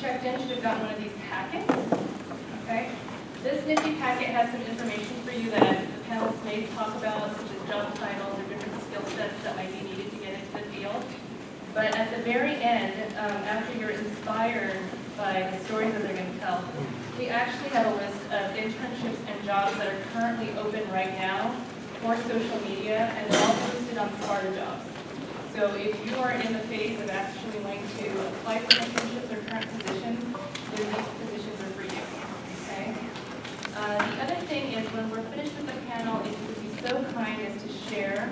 checked in should have gotten one of these packets. Okay. This nifty packet has some information for you that the panelists may talk about, such as job titles or different skill sets that might be needed to get into the field. But at the very end, after you're inspired by the stories that they're going to tell, we actually have a list of internships and jobs that are currently open right now for social media, and they're all posted on Sparta Jobs. So if you are in the phase of actually wanting to apply for internships or current positions, then these positions are for you. Okay. The other thing is, when we're finished with the panel, if you would be so kind as to share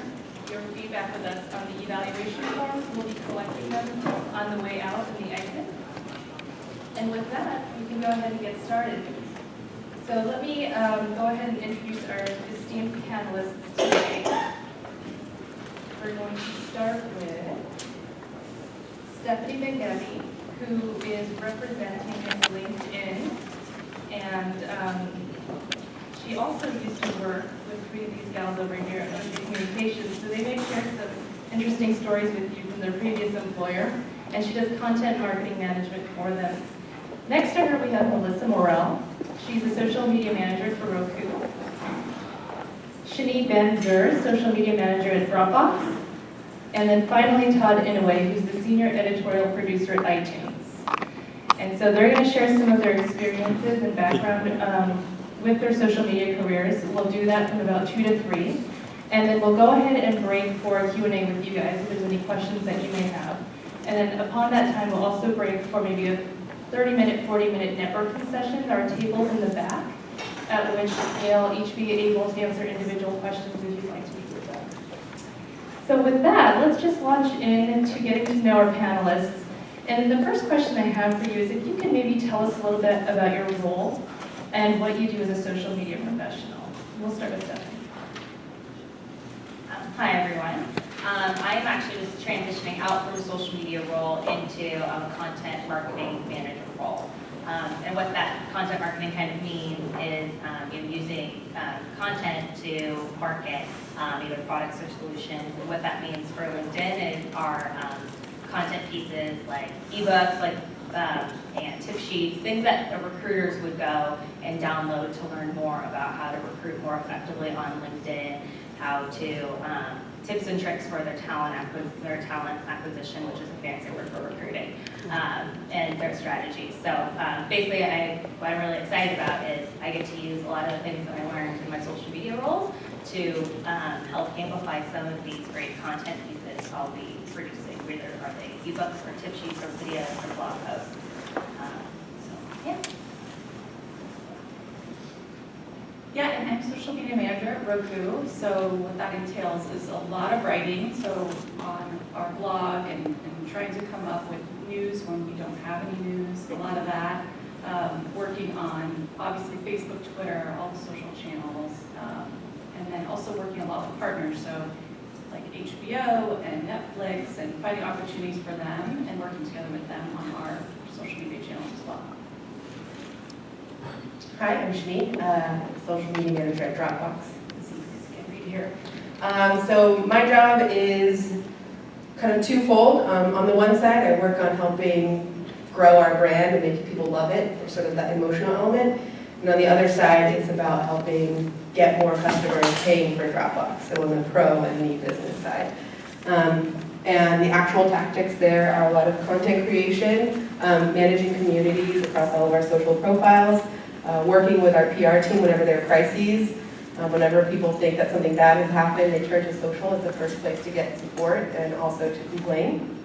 your feedback with us on the evaluation forms, we'll be collecting them on the way out and the exit. And with that, we can go ahead and get started. So let me go ahead and introduce our esteemed panelists today. We're going to start with Stephanie McNevy, who is representing LinkedIn, and she also used to work with three of these gals over here at Ocean Communications, so they may share some interesting stories with you from their previous employer, and she does content marketing management for them. Next to her, we have Melissa Morell. She's a social media manager for Roku. Shani Ben-Zur, social media manager at Dropbox. And then finally, Todd Inouye, who's the senior editorial producer at iTunes. And so they're going to share some of their experiences and background with their social media careers. We'll do that from about 2 to 3. And then we'll go ahead and break for a Q&A with you guys if there's any questions that you may have. And then upon that time, we'll also break for maybe a 30-minute, 40-minute networking session. There are tables in the back at which they'll each be able to answer individual questions if you'd like to meet with them. So with that, let's just launch into getting to know our panelists. And the first question I have for you is if you can maybe tell us a little bit about your role and what you do as a social media professional. We'll start with Stephanie. Hi, everyone. I am actually just transitioning out from a social media role into a content marketing manager role. And what that content marketing kind of means is using content to market either products or solutions. And what that means for LinkedIn is our content pieces like ebooks, and tip sheets, things that recruiters would go and download to learn more about how to recruit more effectively on LinkedIn, how to tips and tricks for their talent acquisition, which is a fancy word for recruiting, and their strategies. So basically, what I'm really excited about is I get to use a lot of the things that I learned in my social media roles to help amplify some of these great content pieces I'll be producing, whether are they ebooks or tip sheets or videos or blog posts. Yeah. Yeah, and I'm social media manager at Roku, so what that entails is a lot of writing, so on our blog and trying to come up with news when we don't have any news, a lot of that, working on obviously Facebook, Twitter, all the social channels, and then also working a lot with partners, so like HBO and Netflix, and finding opportunities for them and working together with them on our social media channels as well. Hi, I'm Shani, social media manager at Dropbox. Let's see if you guys can read here. So my job is kind of twofold. On the one side, I work on helping grow our brand and making people love it, for sort of that emotional element. And on the other side, it's about helping get more customers paying for Dropbox, so on the pro and the business side. And the actual tactics there are a lot of content creation, managing communities across all of our social profiles, working with our PR team whenever there are crises. Whenever people think that something bad has happened, they turn to social as the first place to get support and also to complain.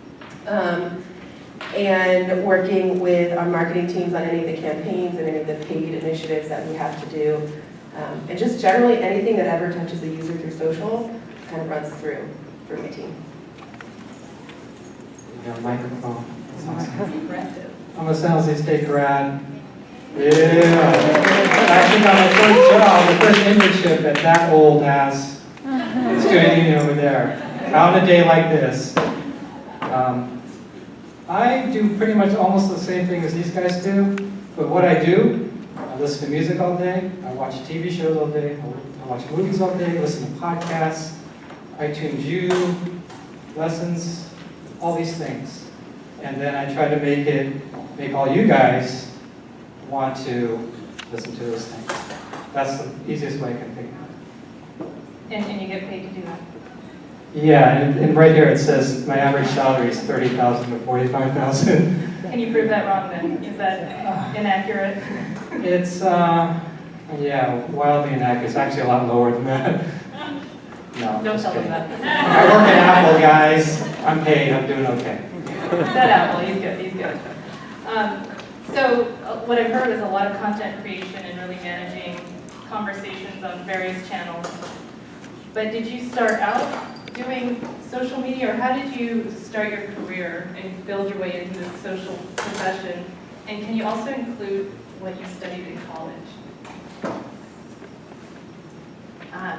And working with our marketing teams on any of the campaigns and any of the paid initiatives that we have to do. And just generally anything that ever touches the user through social kind of runs through for my team. You got a microphone. That's awesome. That's impressive. I'm a San Jose State grad. Yeah. Actually got my first job, the first internship at that old ass student union over there. On a day like this. I do pretty much almost the same thing as these guys do, but what I do, I listen to music all day, I watch TV shows all day, I watch movies all day, listen to podcasts, iTunes U, lessons, all these things. And then I try to make it make all you guys want to listen to those things. That's the easiest way I can think of it. And you get paid to do that? Yeah, and right here it says my average salary is $30,000 to $45,000. Can you prove that wrong then? Is that inaccurate? It's, yeah, wildly inaccurate. It's actually a lot lower than that. No, Don't just tell them kidding. that. I work at Apple, guys. I'm paid. I'm doing okay. That Apple, he's good, he's good. So what I've heard is a lot of content creation and really managing conversations on various channels. But did you start out doing social media, or how did you start your career and build your way into this social profession? And can you also include what you studied in college?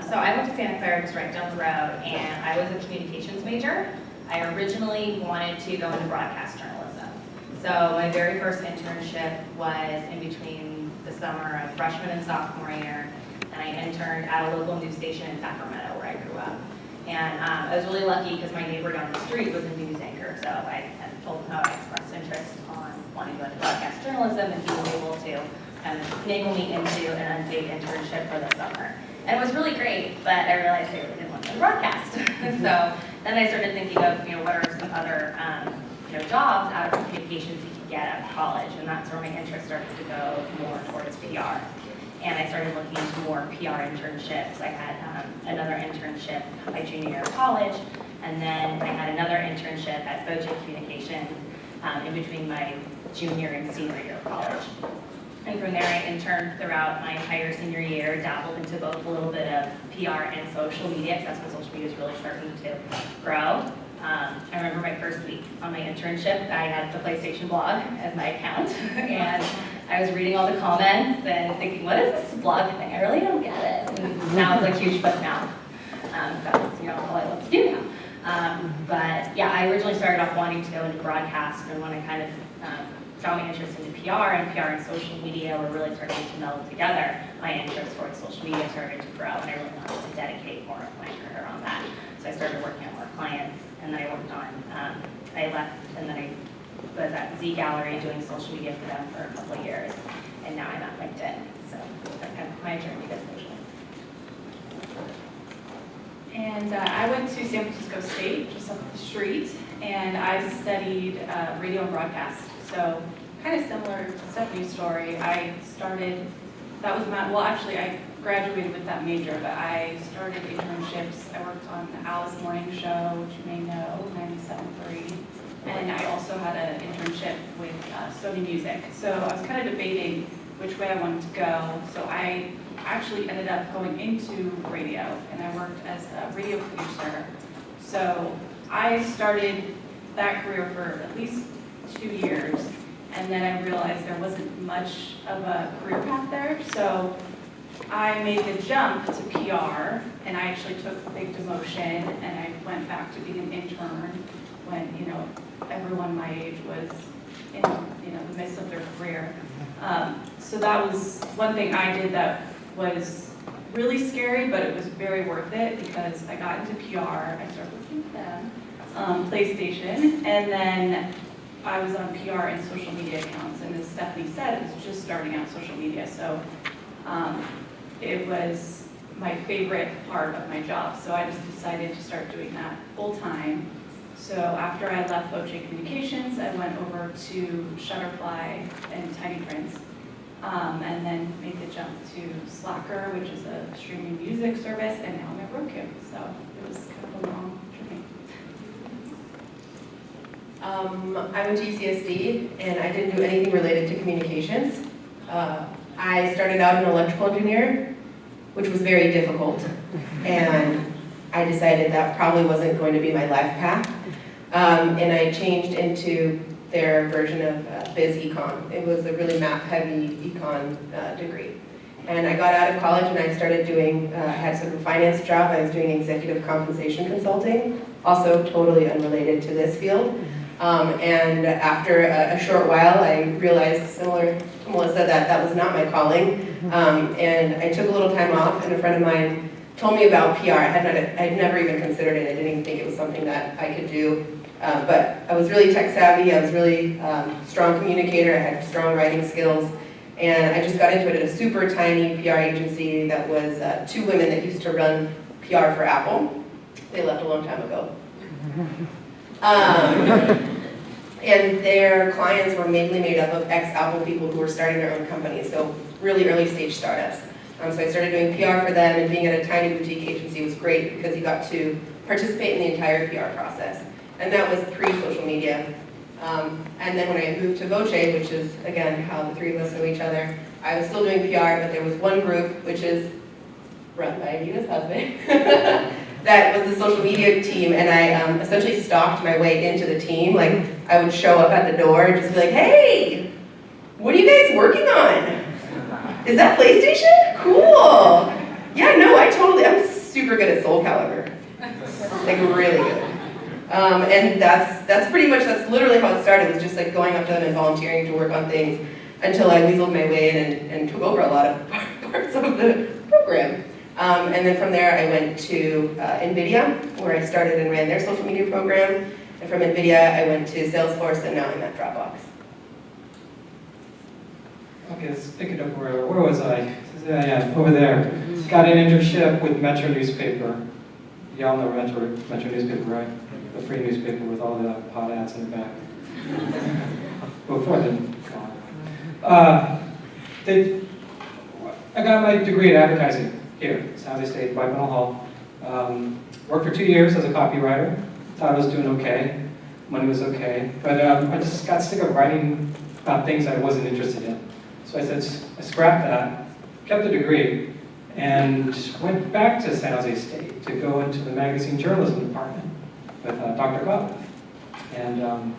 So I went to Santa Clara, just right down the road, and I was a communications major. I originally wanted to go into broadcast journalism. So my very first internship was in between the summer of freshman and sophomore year, and I interned at a local news station in Sacramento where I grew up. And I was really lucky because my neighbor down the street was a news anchor, so I had told him how I expressed interest on wanting to go into broadcast journalism, and he was able to kind of finagle me into an unpaid internship for the summer. And it was really great, but I realized I really didn't want to broadcast. So then I started thinking of, what are some other, jobs out of communications you could get out of college, and that's where my interest started to go more towards PR. And I started looking into more PR internships. I had another internship my junior year of college, and then I had another internship at Boche Communications in between my junior and senior year of college. And from there, I interned throughout my entire senior year, dabbled into both a little bit of PR and social media, because that's when social media was really starting to grow. I remember my first week on my internship, I had the PlayStation blog as my account, and I was reading all the comments and thinking, what is this blog thing? I really don't get it. And now it's like huge foot now. That's all I love to do now. But yeah, I originally started off wanting to go into broadcast, and when I kind of found my interest into PR and social media were really starting to meld together, my interest towards social media started to grow, and I really wanted to dedicate more of my career on that. So I started working on more clients, and then I worked on, I left, and then I was at Z Gallery doing social media for them for a couple of years, and now I'm at LinkedIn. So that's kind of my journey to social. And I went to San Francisco State, just up the street, and I studied radio and broadcast. So kind of similar to Stephanie's story. I started, that was my, well actually I graduated with that major, but I started internships. I worked on the Alice Morning Show, which you may know, 97.3. And I also had an internship with Sony Music. So I was kind of debating which way I wanted to go. So I actually ended up going into radio, and I worked as a radio producer. So I started that career for at least 2 years, and then I realized there wasn't much of a career path there. So I made the jump to PR, and I actually took a big demotion, and I went back to being an intern when, everyone my age was in, the midst of their career. So that was one thing I did that was really scary, but it was very worth it because I got into PR, I started working with them, PlayStation, and then I was on PR and social media accounts, and as Stephanie said, it was just starting out social media, so it was my favorite part of my job, so I just decided to start doing that full-time. So after I left Boche Communications, I went over to Shutterfly and Tiny Prints, and then made the jump to Slacker, which is a streaming music service, and now I'm at Roku, so it was kind of a long journey. I went to UCSD, and I didn't do anything related to communications. I started out an electrical engineer, which was very difficult, and I decided that probably wasn't going to be my life path. And I changed into their version of Biz Econ. It was a really math-heavy econ degree. And I got out of college and I started doing, I had sort of a finance job. I was doing executive compensation consulting, also totally unrelated to this field. And after a short while, I realized, similar to Melissa, that was not my calling. And I took a little time off, and a friend of mine told me about PR. I had never even considered it. I didn't even think it was something that I could do. But I was really tech savvy, I was really strong communicator, I had strong writing skills, and I just got into it at a super tiny PR agency that was 2 women that used to run PR for Apple. They left a long time ago. And their clients were mainly made up of ex-Apple people who were starting their own companies, so really early stage startups. So I started doing PR for them, and being at a tiny boutique agency was great because you got to participate in the entire PR process. And that was pre-social media. And then when I moved to Voce, which is, again, how the 3 of us know each other, I was still doing PR, but there was one group, which is run by Anita's husband, that was the social media team, and I essentially stalked my way into the team. Like, I would show up at the door and just be like, hey, what are you guys working on? Is that PlayStation? Cool. Yeah, no, I'm super good at Soul Calibur. Like, really good. And that's literally how it started, was just like going up to them and volunteering to work on things until I weaseled my way in and took over a lot of parts of the program. And then from there I went to NVIDIA, where I started and ran their social media program. And from NVIDIA I went to Salesforce, and now I'm at Dropbox. Okay, let's pick it up. Where was I? Yeah, over there. Got an internship with Metro newspaper. Y'all know Metro newspaper, right? The free newspaper with all the pot ads in the back. Before then, I got my degree in advertising here, San Jose State, White Middle Hall. Worked for 2 years as a copywriter. Thought I was doing okay. Money was okay. But I just got sick of writing about things I wasn't interested in. So I said, I scrapped that, kept the degree, and went back to San Jose State to go into the magazine journalism department with Dr. Gottlieb. And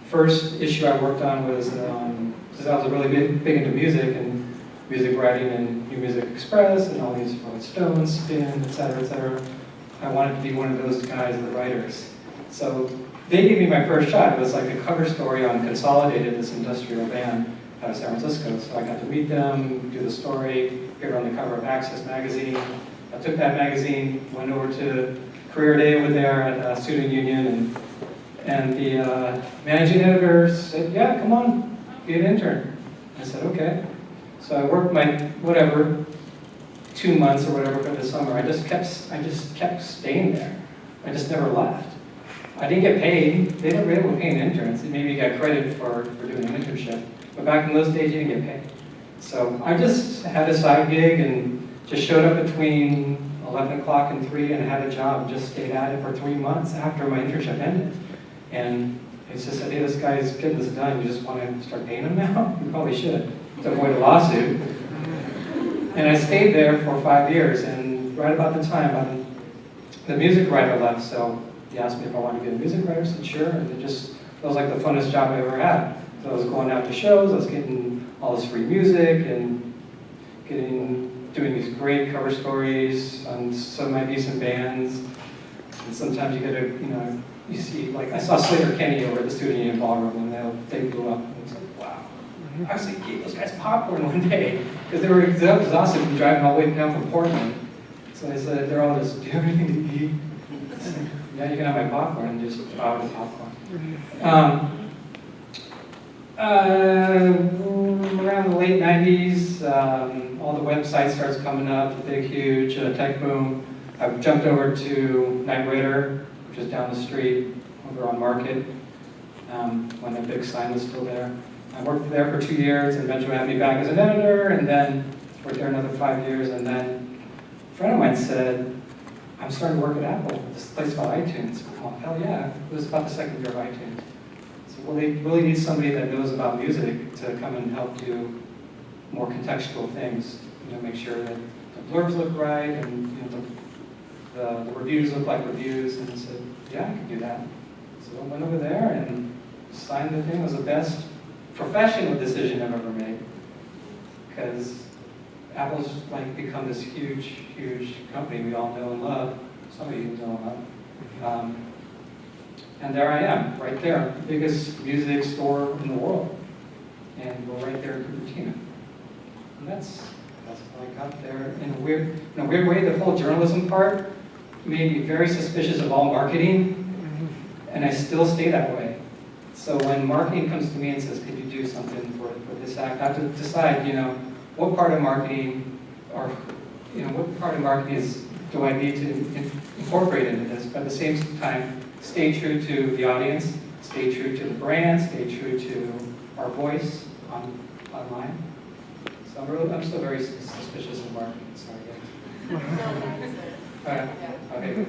first issue I worked on was, because I was really big into music and music writing and New Music Express and all these Rolling Stones, Spin, et cetera, I wanted to be one of those guys, the writers. So they gave me my first shot. It was like a cover story on Consolidated, this industrial band out of San Francisco. So I got to meet them, do the story, appeared on the cover of Access magazine. I took that magazine, went over to Career Day over there at Student Union, and the managing editor said, yeah, come on, be an intern. I said, okay. So I worked my, 2 months or whatever for the summer. I just kept staying there. I just never left. I didn't get paid. They never were able to pay an intern. So maybe you got credit for doing an internship. But back in those days, you didn't get paid. So I just had a side gig and just showed up between 11 o'clock and 3 and had a job, just stayed at it for 3 months after my internship ended. And it's just said, hey, this guy's getting this done, you just want to start paying him now? You probably should, to avoid a lawsuit. And I stayed there for 5 years, and right about the time, the music writer left, so he asked me if I wanted to be a music writer. I said, sure, and it was like the funnest job I ever had. So I was going out to shows, I was getting all this free music, and doing these great cover stories on some decent bands. And sometimes you get you see, like, I saw Slater Kenny over at the Student Union Ballroom, and they blew up, and it's like, wow. I was like, gave those guys popcorn one day, because they were exhausted from driving all the way down from Portland. So I said, they're all just, do you have anything to eat? Said, yeah, you can have my popcorn, and just bought the popcorn. Around the late 90s, all the websites starts coming up, the big, huge tech boom. I jumped over to Knight Ridder, which is down the street, over on Market, when the big sign was still there. I worked there for 2 years, and eventually had me back as an editor, and then worked there another 5 years, and then a friend of mine said, I'm starting to work at Apple, this place called iTunes. Well, hell yeah, it was about the second year of iTunes. So, well, they really need somebody that knows about music to come and help do more contextual things, make sure that the blurbs look right, and the reviews look like reviews, and I said, yeah, I can do that. So I went over there and signed the thing. It was the best professional decision I've ever made, because Apple's like become this huge, huge company we all know and love. Some of you know and love. And there I am, right there, the biggest music store in the world, and we're right there in Cupertino. And that's how I got there. In a weird way, the whole journalism part made me very suspicious of all marketing. and I still stay that way. So when marketing comes to me and says, could you do something for this act, I have to decide, what part of marketing, or, what part of marketing do I need to incorporate into this, but at the same time, stay true to the audience, stay true to the brand, stay true to our voice online. So I'm still very suspicious of marketing, sorry guys. Okay.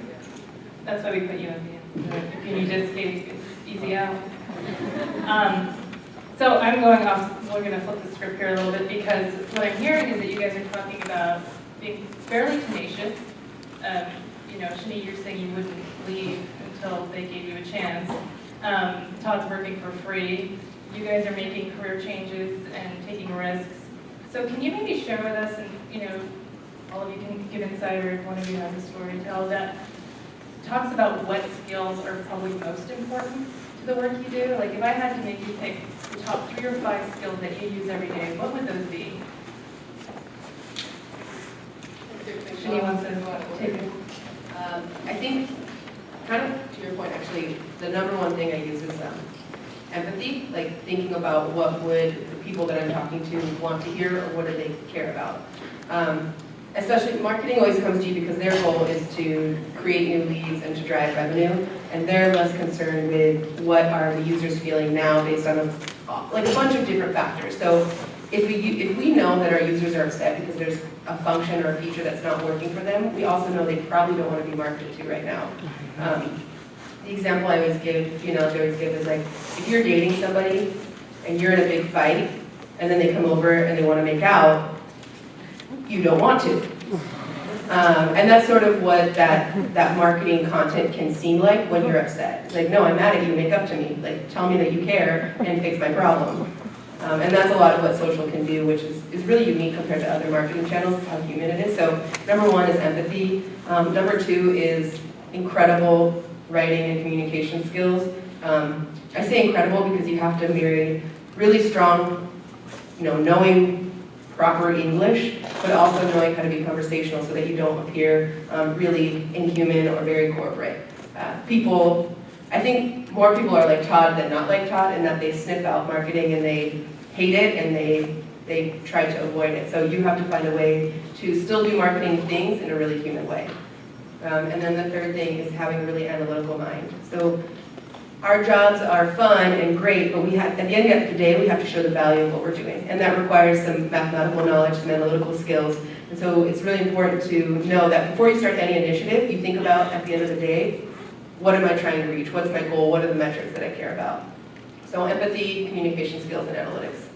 That's why we put you at the end. If you need to skate, it's easy out. So I'm going off, we're going to flip the script here a little bit, because what I'm hearing is that you guys are talking about being fairly tenacious. Shani, you're saying you wouldn't leave until they gave you a chance. Todd's working for free. You guys are making career changes and taking risks. So can you maybe share with us, and all of you can give insight, or if one of you has a story to tell, that talks about what skills are probably most important to the work you do? Like if I had to make you pick the top 3 or 5 skills that you use every day, what would those be? Shani wants to take it. I think, kind of to your point, actually, the number one thing I use is empathy, like thinking about what would the people that I'm talking to want to hear, or what do they care about. Especially, marketing always comes to you because their goal is to create new leads and to drive revenue, and they're less concerned with what are the users feeling now based on a bunch of different factors. So if we know that our users are upset because there's a function or a feature that's not working for them, we also know they probably don't want to be marketed to right now. The example I always give, is like, if you're dating somebody and you're in a big fight, and then they come over and they want to make out, you don't want to. And that's sort of what that marketing content can seem like when you're upset. It's like, no, I'm mad at you, make up to me. Like, tell me that you care and fix my problem. And that's a lot of what social can do, which is really unique compared to other marketing channels, how human it is. So number 1 is empathy. Number 2 is incredible writing and communication skills. I say incredible because you have to marry really strong, knowing proper English, but also knowing how to be conversational so that you don't appear really inhuman or very corporate. I think more people are like Todd than not like Todd, in that they sniff out marketing and they hate it and they try to avoid it. So you have to find a way to still do marketing things in a really human way. And then the third thing is having a really analytical mind. So our jobs are fun and great, but at the end of the day, we have to show the value of what we're doing. And that requires some mathematical knowledge, some analytical skills. And so it's really important to know that before you start any initiative, you think about, at the end of the day, what am I trying to reach? What's my goal? What are the metrics that I care about? So empathy, communication skills, and analytics.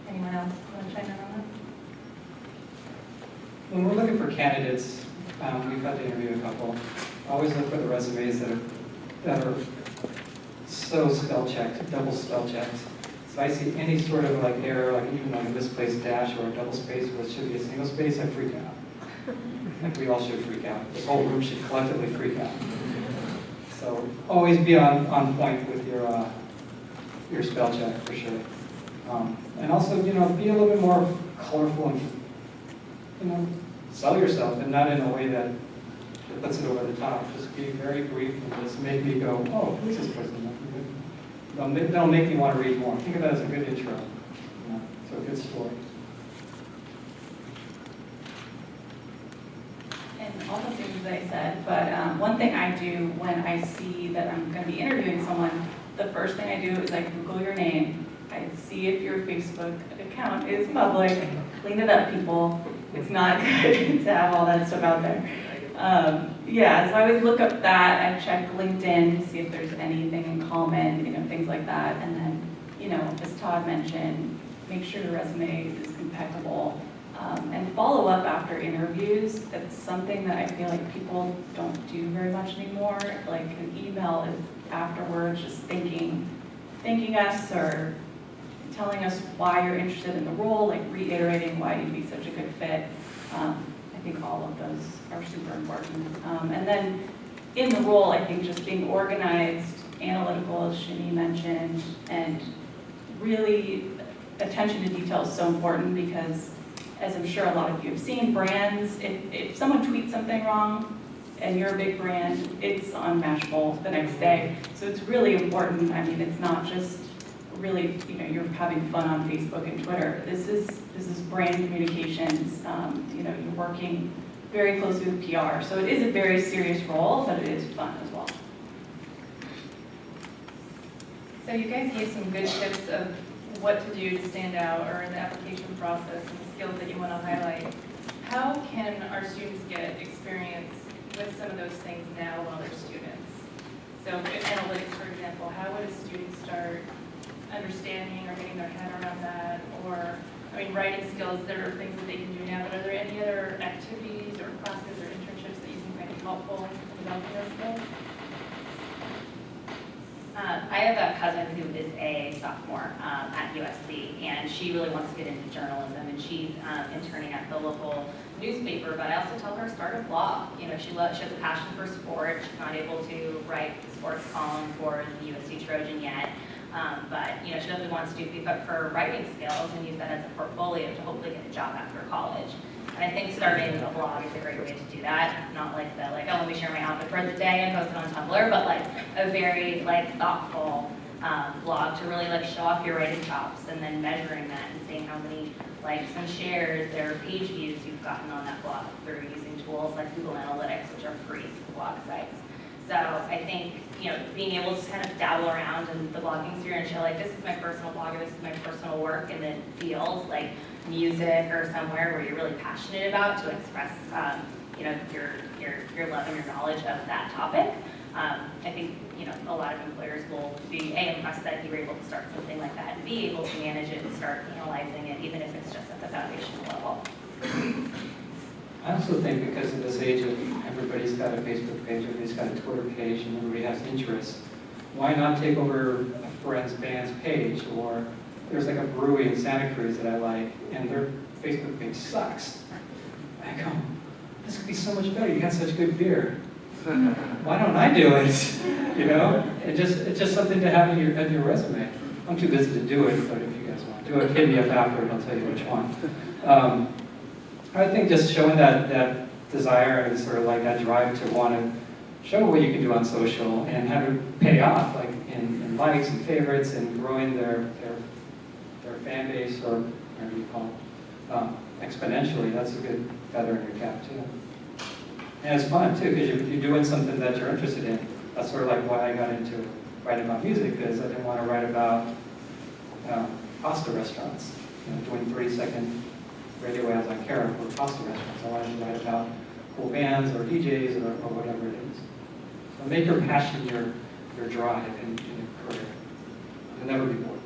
Anyone else want to chime in on that? When we're looking for candidates, we've had to interview a couple. Always look for the resumes that are so spell checked, double spell checked. So I see any sort of error, even a misplaced dash or a double space where it should be a single space, I freak out. And we all should freak out. This whole room should collectively freak out. So always be on point with your spell check for sure. And also, be a little bit more colorful and, sell yourself, and not in a way that puts it over the top. Just be very brief and just make me go, oh, who's this person? That'll make me want to read more. Think of that as a good intro, to a good story. And all the things I said, but one thing I do when I see that I'm going to be interviewing someone, the first thing I do is I Google your name. I see if your Facebook account is public. Clean it up, people. It's not good to have all that stuff out there. So I always look up that. I check LinkedIn to see if there's anything in common, things like that. And then, as Todd mentioned, make sure the resume is impeccable. And follow up after interviews. That's something that I feel like people don't do very much anymore. Like an email is afterwards, just thanking us or telling us why you're interested in the role, reiterating why you'd be such a good fit. I think all of those are super important. And then in the role, I think just being organized, analytical, as Shani mentioned, and really attention to detail is so important because, as I'm sure a lot of you have seen, brands, if someone tweets something wrong, and you're a big brand, it's on Mashable the next day. So it's really important. I mean, it's not just really, you're having fun on Facebook and Twitter. This is brand communications. You're working very closely with PR. So it is a very serious role, but it is fun as well. So you guys gave some good tips of what to do to stand out or in the application process and the skills that you want to highlight. How can our students get experience with some of those things now while they're students? So analytics, for example, how would a student start understanding or getting their head around that? Or, writing skills, there are things that they can do now, but are there any other activities or classes or internships that you think might be helpful in developing those skills? I have a cousin who is a sophomore at USC, and she really wants to get into journalism, and she's interning at the local newspaper, but I also tell her to start a blog. She has a passion for sport. She's not able to write the sports column for the USC Trojan yet, but she definitely wants to beef up her writing skills and use that as a portfolio to hopefully get a job after college. And I think starting a blog is a great way to do that. Not like the, oh, let me share my outfit for the day and post it on Tumblr, but like a very thoughtful blog to really show off your writing chops, and then measuring that and seeing how many likes and shares or page views you've gotten on that blog through using tools like Google Analytics, which are free for blog sites. So I think, being able to kind of dabble around in the blogging sphere and show this is my personal blog or this is my personal work, and then fields like music or somewhere where you're really passionate about to express, your love and your knowledge of that topic. I think, a lot of employers will be impressed that you were able to start something like that and be able to manage it and start analyzing it, even if it's just at the foundational level. I also think because of this age of everybody's got a Facebook page, everybody's got a Twitter page, and everybody has interests, why not take over a friend's band's page? Or there's a brewery in Santa Cruz that I like, and their Facebook page sucks. I go, this could be so much better. You got such good beer. Why don't I do it? It's just something to have in your resume. I'm too busy to do it, but if you guys want to do it, hit me up after and I'll tell you which one. I think just showing that desire and sort of that drive to want to show what you can do on social and have it pay off, in likes and favorites and growing their fan base, or whatever you call it, exponentially. That's a good feather in your cap too. And it's fun too, because you're doing something that you're interested in. That's sort of why I got into writing about music, because I didn't want to write about pasta restaurants, doing 30-second radio ads on Kara for pasta restaurants. I wanted to write about cool bands or DJs or whatever it is. So make your passion your drive in your career. You'll never be bored.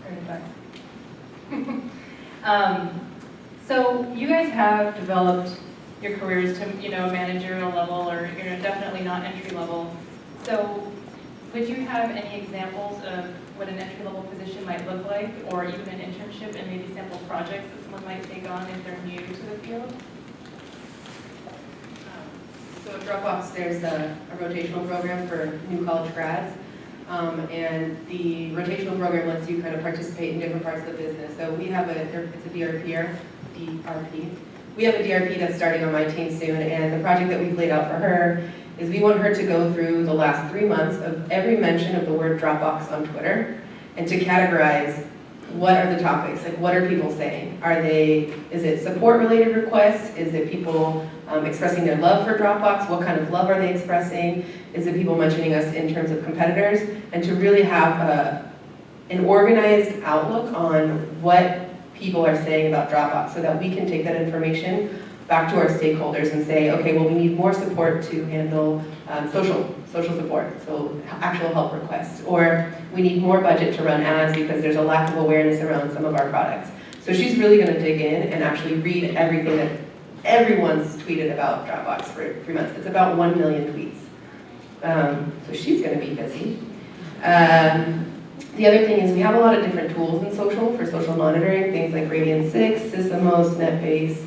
Great advice. So you guys have developed your careers to, a managerial level, or definitely not entry level. So would you have any examples of what an entry-level position might look like, or even an internship and maybe sample projects that someone might take on if they're new to the field? So at Dropbox, there's a rotational program for new college grads. And the rotational program lets you kind of participate in different parts of the business. So we have it's a DRP. We have a DRP that's starting on my team soon, and the project that we've laid out for her is we want her to go through the last 3 months of every mention of the word Dropbox on Twitter and to categorize what are the topics, what are people saying? Is it support-related requests? Is it people expressing their love for Dropbox? What kind of love are they expressing? Is it people mentioning us in terms of competitors? And to really have an organized outlook on what people are saying about Dropbox, so that we can take that information back to our stakeholders and say, okay, well, we need more support to handle social support, so actual help requests, or we need more budget to run ads because there's a lack of awareness around some of our products. So she's really going to dig in and actually read everything that everyone's tweeted about Dropbox for 3 months. It's about 1 million tweets. So she's going to be busy. The other thing is we have a lot of different tools in social for social monitoring, things like Radian6, Sysomos, NetBase,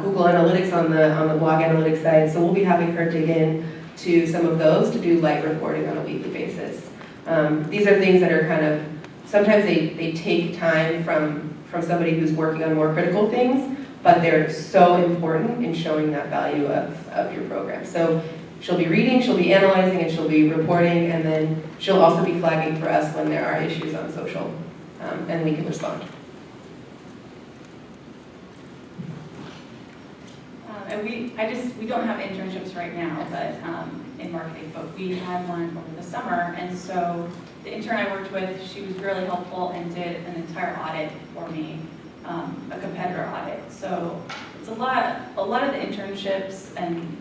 Google Analytics on the blog analytics side. So we'll be having her dig in to some of those to do light reporting on a weekly basis. These are things that are kind of, sometimes they take time from somebody who's working on more critical things, but they're so important in showing that value of your program. So she'll be reading, she'll be analyzing, and she'll be reporting, and then she'll also be flagging for us when there are issues on social, and we can respond. And we don't have internships right now, but in marketing, but we had one over the summer, and so the intern I worked with, she was really helpful and did an entire audit for me, a competitor audit. So it's a lot of the internships and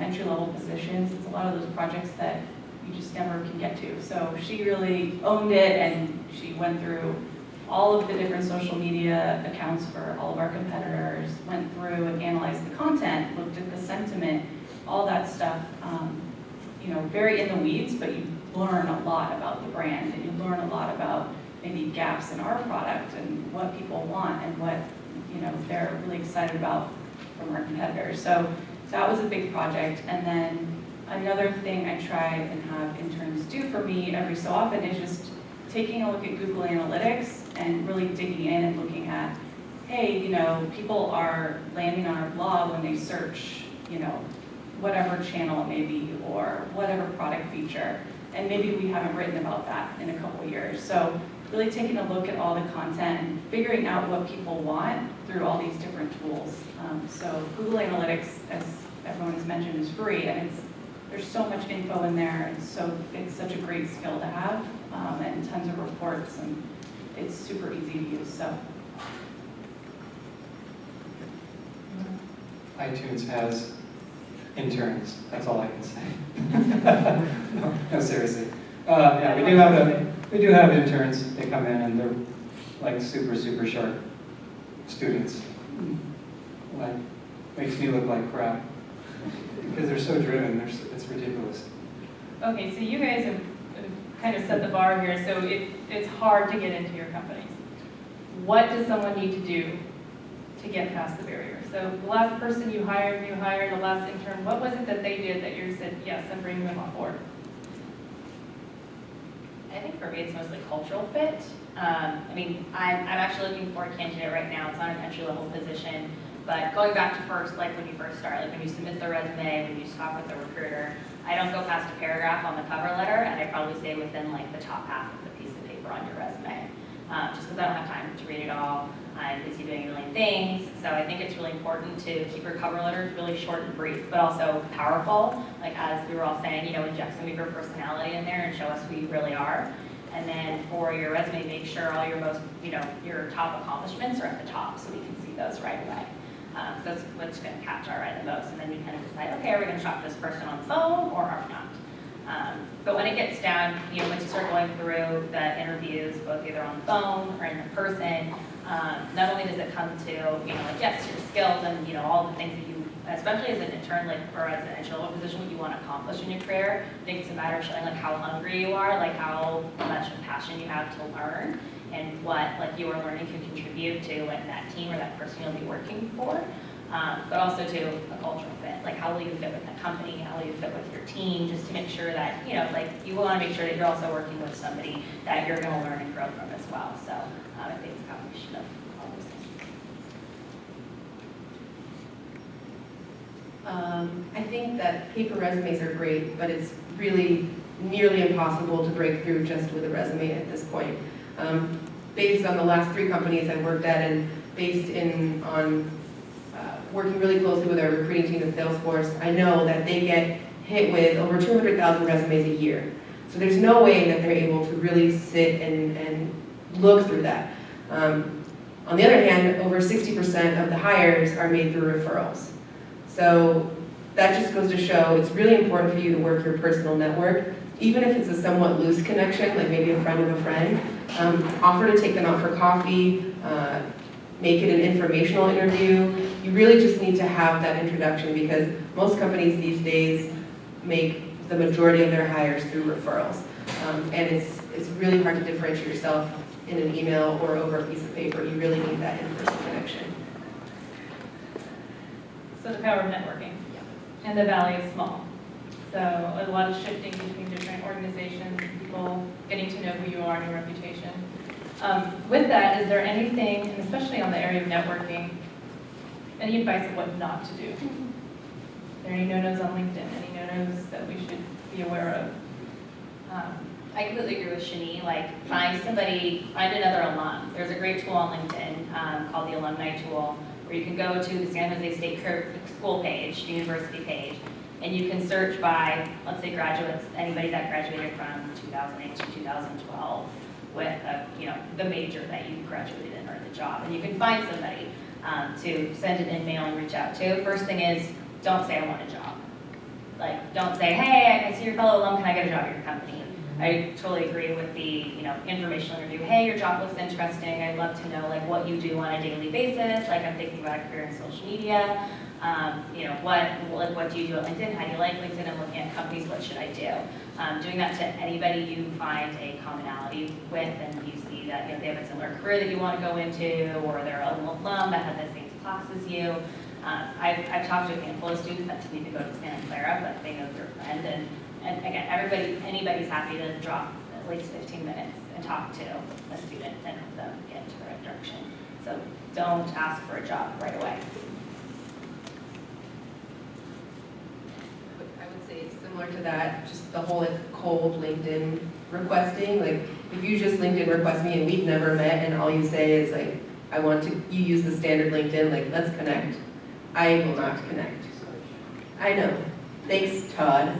entry-level positions, it's a lot of those projects that you just never can get to. So she really owned it, and she went through all of the different social media accounts for all of our competitors, went through and analyzed the content, looked at the sentiment, all that stuff, very in the weeds, but you learn a lot about the brand, and you learn a lot about maybe gaps in our product and what people want and what they're really excited about from our competitors. So that was a big project. And then another thing I try and have interns do for me every so often is just taking a look at Google Analytics and really digging in and looking at, hey, people are landing on our blog when they search, whatever channel it may be or whatever product feature. And maybe we haven't written about that in a couple years. So really taking a look at all the content and figuring out what people want through all these different tools. So Google Analytics, as everyone has mentioned, is free, and there's so much info in there, and so it's such a great skill to have, and tons of reports, and it's super easy to use. So iTunes has interns, that's all I can say. No, seriously. Yeah, we do have interns. They come in and they're like super, super sharp students. Like, makes me look like crap. Because they're so driven, it's ridiculous. Okay, so you guys have kind of set the bar here, so it's hard to get into your companies. What does someone need to do to get past the barrier? So the last person you hired, the last intern, what was it that they did that you said, yes, I'm bringing them on board? I think for me, it's mostly cultural fit. I'm actually looking for a candidate right now. It's not an entry-level position, but going back to first, like when you first start, like when you submit the resume, when you talk with the recruiter, I don't go past a paragraph on the cover letter, and I probably stay within like the top half of the piece of paper on your resume, just because I don't have time to read it all. I'm busy doing a million things, so I think it's really important to keep your cover letters really short and brief, but also powerful. Like as we were all saying, inject some of your personality in there and show us who you really are. And then for your resume, make sure all your most, your top accomplishments are at the top, so we can see those right away. So that's what's going to catch our eye the most, and then we kind of decide, okay, are we going to shop this person on the phone or are we not? But when it gets down, once you start going through the interviews, both either on the phone or in person, not only does it come to, like, yes, your skills and, all the things that you, especially as an intern, like, or as an entry-level position, what you want to accomplish in your career, I think it's a matter of showing, like, how hungry you are, like, how much passion you have to learn, and what, like, your learning can contribute to, like, that team or that person you'll be working for. But also to a cultural fit, like how will you fit with the company, how will you fit with your team, just to make sure that, like you want to make sure that you're also working with somebody that you're going to learn and grow from as well. So I think it's a combination of all those things. I think that paper resumes are great, but it's really nearly impossible to break through just with a resume at this point. Based on the last 3 companies I worked at and based on working really closely with our recruiting team at Salesforce, I know that they get hit with over 200,000 resumes a year. So there's no way that they're able to really sit and look through that. On the other hand, over 60% of the hires are made through referrals. So that just goes to show it's really important for you to work your personal network, even if it's a somewhat loose connection, like maybe a friend of a friend. Offer to take them out for coffee, make it an informational interview. You really just need to have that introduction because most companies these days make the majority of their hires through referrals. And it's really hard to differentiate yourself in an email or over a piece of paper. You really need that in-person connection. So the power of networking. And the valley is small. So a lot of shifting between different organizations, people getting to know who you are and your reputation. With that, is there anything, and especially on the area of networking, any advice of what not to do? Are there any no-nos on LinkedIn? Any no-nos that we should be aware of? I completely agree with Shani, like find another alum. There's a great tool on LinkedIn called the Alumni Tool, where you can go to the San Jose State school page, the university page, and you can search by, let's say, graduates, anybody that graduated from 2008 to 2012 with the major that you graduated in or the job, and you can find somebody to send an email and reach out to. First thing is, don't say I want a job. Like, don't say, hey, I see you're a fellow alum, can I get a job at your company? I totally agree with the informational interview. Hey, your job looks interesting. I'd love to know like what you do on a daily basis. Like I'm thinking about a career in social media. What do you do at LinkedIn? How do you like LinkedIn? I'm looking at companies. What should I do? Doing that to anybody you find a commonality with, and you see that they have a similar career that you want to go into, or they're an alum that had the same class as you. I've talked to a handful of students that didn't even go to Santa Clara, but they know their friend. And again, anybody's happy to drop at least 15 minutes and talk to a student and help them get into the right direction. So don't ask for a job right away. I would say it's similar to that, just the whole like cold LinkedIn requesting. Like if you just LinkedIn request me and we've never met and all you say is like, you use the standard LinkedIn, like let's connect. I will not connect. I know. Thanks, Todd.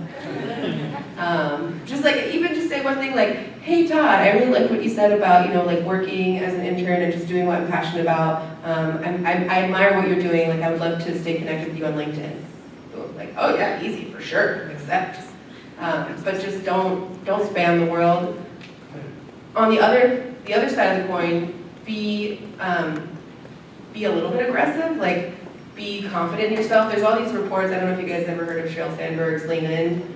Just say one thing like, hey Todd, I really like what you said about, like working as an intern and just doing what I'm passionate about. I admire what you're doing. Like I would love to stay connected with you on LinkedIn. So, like, oh yeah, easy for sure, accept. But just don't spam the world. On the other side of the coin, be a little bit aggressive. Like, be confident in yourself. There's all these reports, I don't know if you guys ever heard of Sheryl Sandberg's LinkedIn.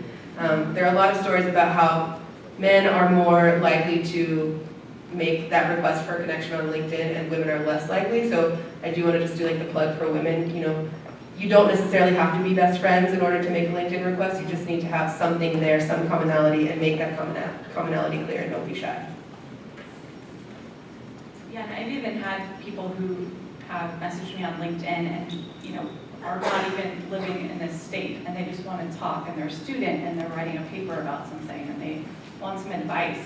There are a lot of stories about how men are more likely to make that request for a connection on LinkedIn and women are less likely. So I do want to just do like the plug for women. You don't necessarily have to be best friends in order to make a LinkedIn request. You just need to have something there, some commonality, and make that commonality clear and don't be shy. Yeah, and I've even had people who have messaged me on LinkedIn and, are not even living in this state and they just want to talk, and they're a student and they're writing a paper about something and they want some advice,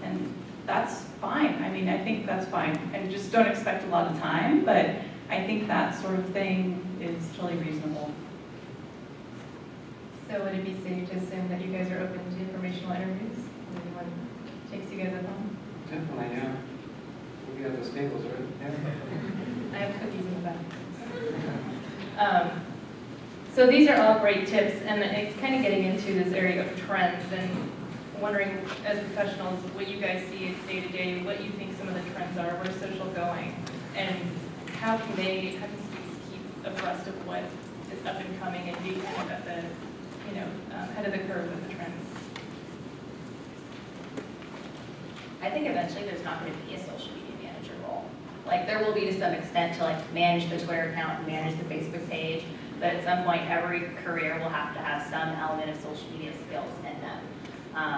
and that's fine. I mean, I think that's fine. I just don't expect a lot of time, but I think that sort of thing is totally reasonable. So would it be safe to assume that you guys are open to informational interviews? Anyone takes you guys up on? Definitely, yeah. We got those tables, right? Yeah. I have cookies in the back. So these are all great tips, and it's kind of getting into this area of trends and wondering, as professionals, what you guys see day to day, what you think some of the trends are, where's social going, and how can students keep abreast of what is up and coming and be kind of at the, head of the curve with the trends. I think eventually there's not going to be a social media manager role. Like there will be to some extent to like manage the Twitter account and manage the Facebook page, but at some point every career will have to have some element of social media skills in them.